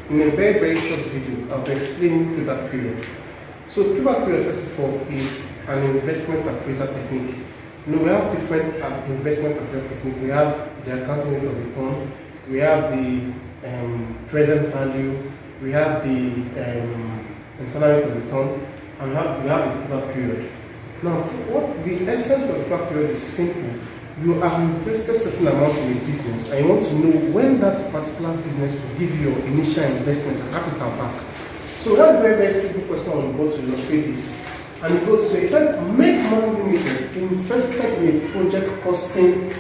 in a very, very short video, I'll be explaining payback period. So payback period, first of all, is an investment appraisal technique. You know, we have different investment appraisal techniques. We have the accounting rate of return, we have the present value, we have the internal rate of return, and we have the payback period. Now, what the essence of the payback period is simple. You have invested certain amount in a business, and you want to know when that particular business will give you your initial investment and capital back. So we have a very, very simple question on the board to illustrate this. And it goes, so it said, make money limited invested in a project costing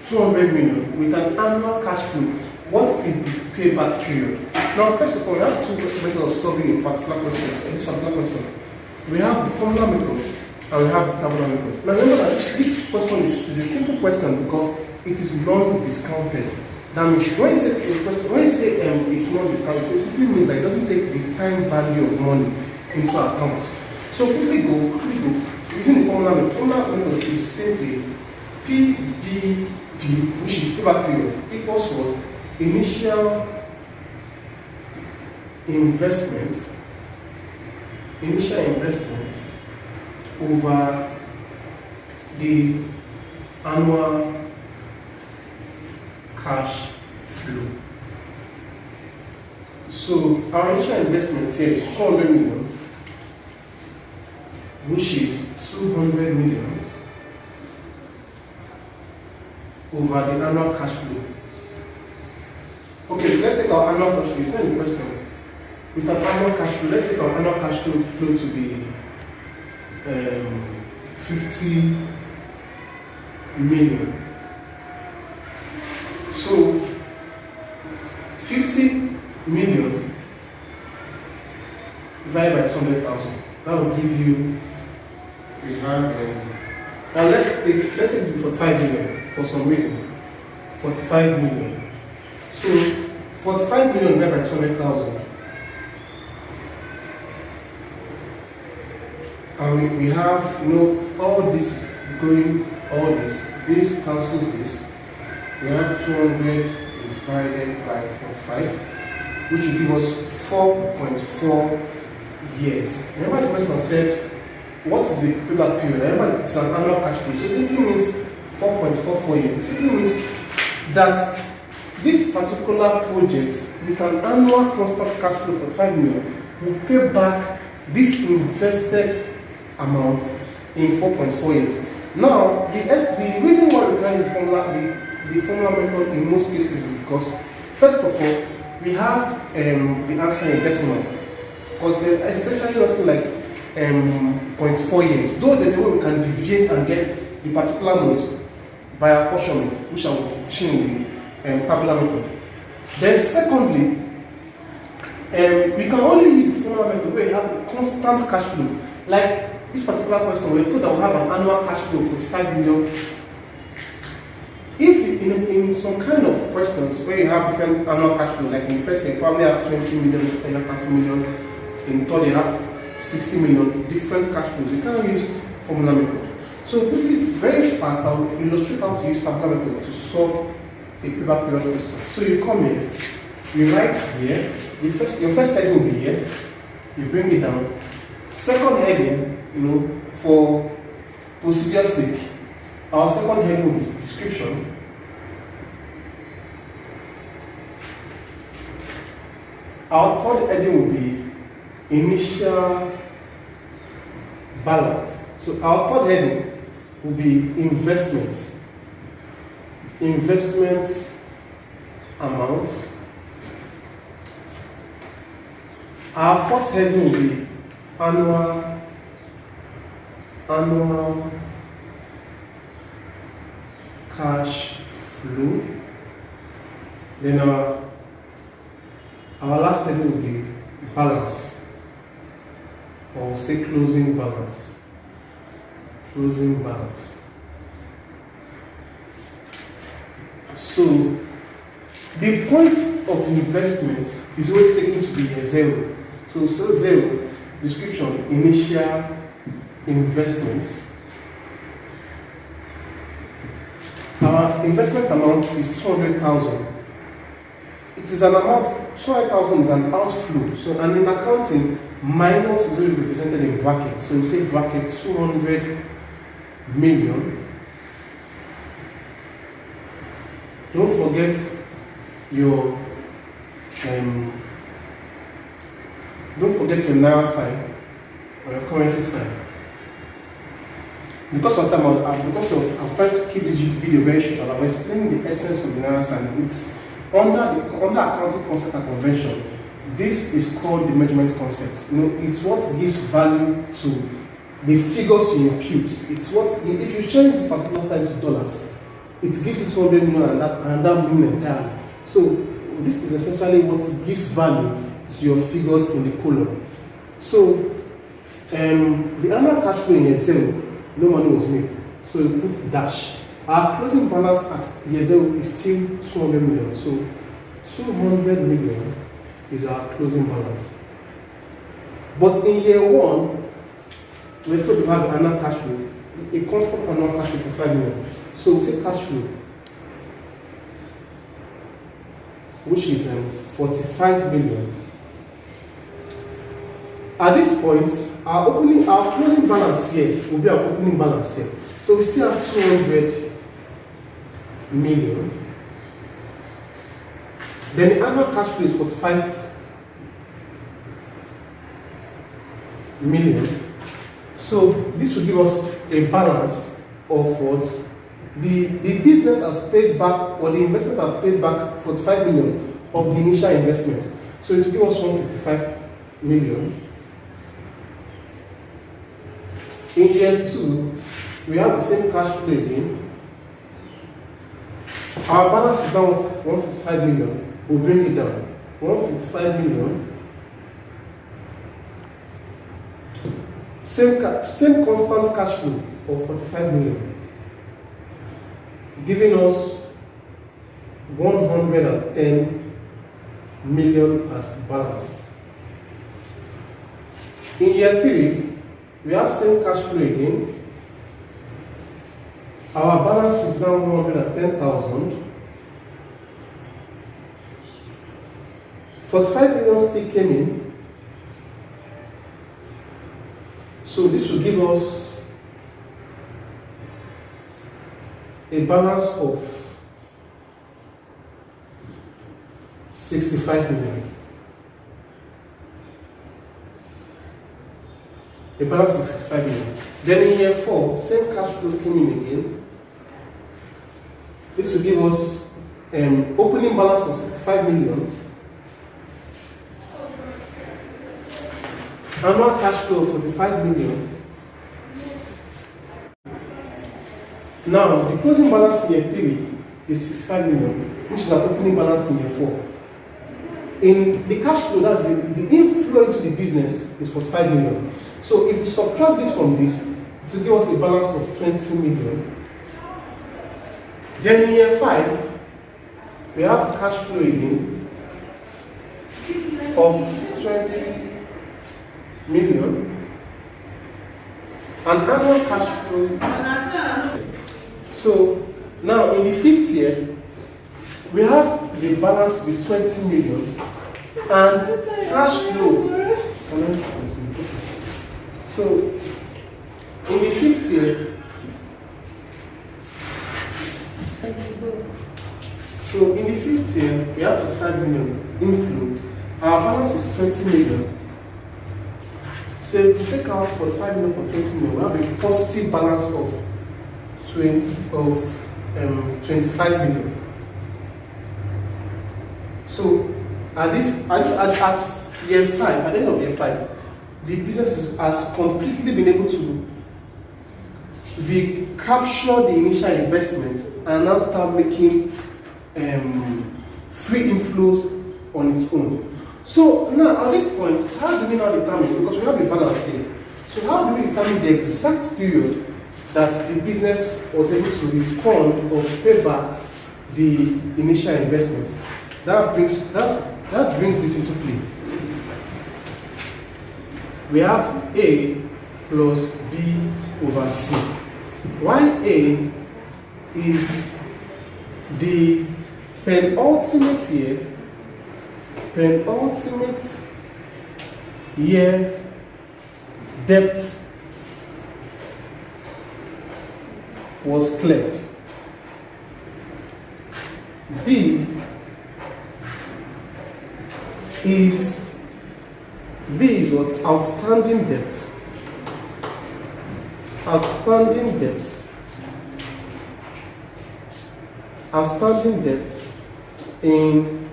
200 million with an annual cash flow. What is the payback period? Now, first of all, we have two methods of solving a particular question. This particular question, we have the formula method and we have the tabular method. Now, remember that this question is a simple question because it is non-discounted. That means when you say it's non-discounted, it simply means that it doesn't take the time value of money into account. So quickly go. Using the formula method is simply PBP, which is payback period, equals what? Initial investment over the annual cash flow. So our initial investment here is 200 million, which is 200 million over the annual cash flow. Okay, so let's take our annual cash flow. It's not the question. With an annual cash flow, let's take our annual cash flow to be 50 million. So 50 million divided by 200,000. That will give you. We have. Now let's take 45 million for some reason. 45 million. So 45 million divided by 200,000. And we have, all this is going, this cancels this. We have 200 divided by 45, which will give us 4.4 years. Remember the question said, what is the payback period? Remember it's an annual cash flow. So it simply means 4.44 years. It simply means that this particular project with an annual constant cash flow for 5 million will pay back this invested amount in 4.4 years. Now, the reason why we apply the formula method in most cases is because, first of all, we have the answer in decimal. Because there's essentially nothing like 0.4 years. Though there's a way we can deviate and get the particular notes by apportionment, which I will teach in the tabular method. Then, secondly, we can only use the formula method where you have a constant cash flow. Like this particular question, we're told that we'll have an annual cash flow of 45 million. If in some kind of questions where you have different annual cash flow, like in the first, you probably have 20 million, you have 30 million, in third, you have 60 million, different cash flows. You can use formula method. So quickly, very fast, I'll illustrate how to use tabular method to solve a payback period question. So you come here, you write here, your first heading will be here, you bring it down. Second heading, for procedure's sake, our second heading will be description. Our third heading will be initial balance. So our third heading will be investment amount. Our fourth heading will be annual cash flow. Then our last heading will be balance, or say closing balance. So the point of investment is always taken to be a zero. So zero, description, initial investment. Our investment amount is 200,000. it is an amount, 200,000 is an outflow. So, and in accounting, minus is only represented in brackets. So we say bracket 200 million. Don't forget your naira sign or your currency sign. Because of time, I'm trying to keep this video very short, and I'm explaining the essence of the naira sign. It's under accounting concept and convention. This is called the measurement concept. It's what gives value to the figures you impute. It's what, if you change this particular sign to dollars, it gives you 200 million and that million entirely. So this is essentially what gives value to your figures in the column. So the annual cash flow in year 0, no money was made. So you put dash. Our closing balance at year 0 is still 200 million. So 200 million is our closing balance. But in year 1, we're told to have annual cash flow, a constant annual cash flow is 5 million. So we say cash flow, which is 45 million. At this point, our closing balance here will be our opening balance here. So we still have 200 million. Then the annual cash flow is 45 million. So this will give us a balance of what the business has paid back, or the investment has paid back 45 million of the initial investment. So it will give us 155 million. In year 2, we have the same cash flow again. Our balance is down 155 million. We'll bring it down. 155 million. Same constant cash flow of 45 million. Giving us 110 million as balance. In year 3, we have same cash flow again. Our balance is now 110,000. 45 million still came in. So this will give us a balance of 65 million. A balance of 65 million. Then in year 4, same cash flow came in again. This will give us opening balance of 65 million. Annual cash flow of 45 million. Now, the closing balance in year 3 is 65 million, which is our opening balance in year 4. In the cash flow, that's the inflow into the business is 45 million. So if we subtract this from this, it will give us a balance of 20 million. Then in year 5, we have cash flow again of 20 million. And annual cash flow. So now in the 5th year, we have the balance with 20 million and cash flow. So in the 5th year, we have 5 million inflow. Our balance is 20 million. So if we take out 45 million from 20 million, we have a positive balance of 25 million. So at year 5, at the end of year 5, the business has completely been able to recapture the initial investment and now start making free inflows on its own. So now at this point, how do we now determine, because we have a balance here, so how do we determine the exact period that the business was able to refund or pay back the initial investment? That brings this into play. We have A plus B over C. Why A is the penultimate year penultimate year debt was cleared. B is what? Outstanding debt. Outstanding debt. Outstanding debt in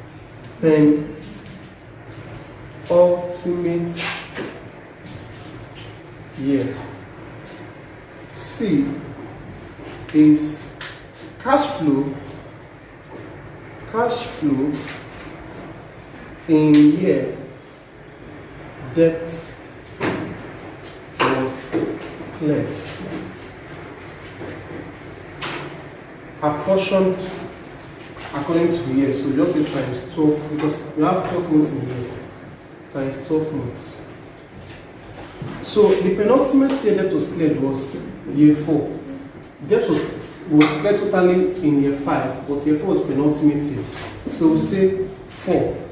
penultimate year. C is cash flow in year debt was cleared. Apportioned according to year, so just say times 12 because we have 12 months in a year, times 12 months. So the penultimate year debt was cleared was year 4. Debt was cleared totally in year 5, but year 4 was penultimate year. So we say 4.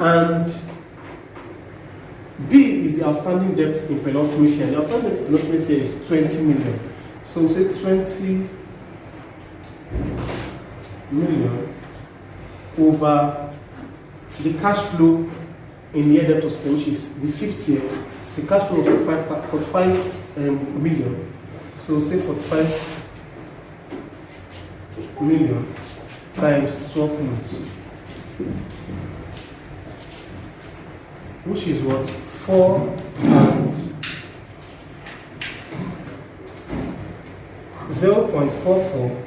And B is the outstanding debt in penultimate year. The outstanding debt in penultimate year is 20 million. So we say 20 million over the cash flow in year debt was cleared, which is the 5th year. The cash flow was 45 million. So we say 45 million times 12 months, which is what? 4 and 0.44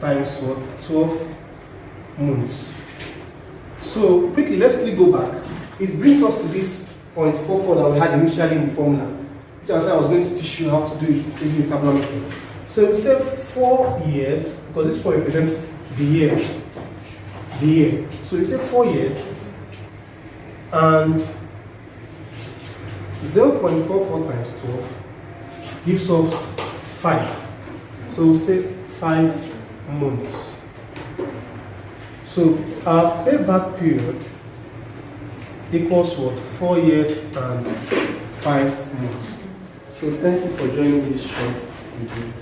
times what? 12 months. So quickly, let's quickly go back. It brings us to this 0.44 that we had initially in the formula, which I said I was going to teach you how to do it using the tabular method. So we say 4 years, because this 4 represents the year. So we say 4 years and 0.44 times 12 gives us 5. So we say 5 months. So our payback period equals what? 4 years and 5 months. So thank you for joining this short video.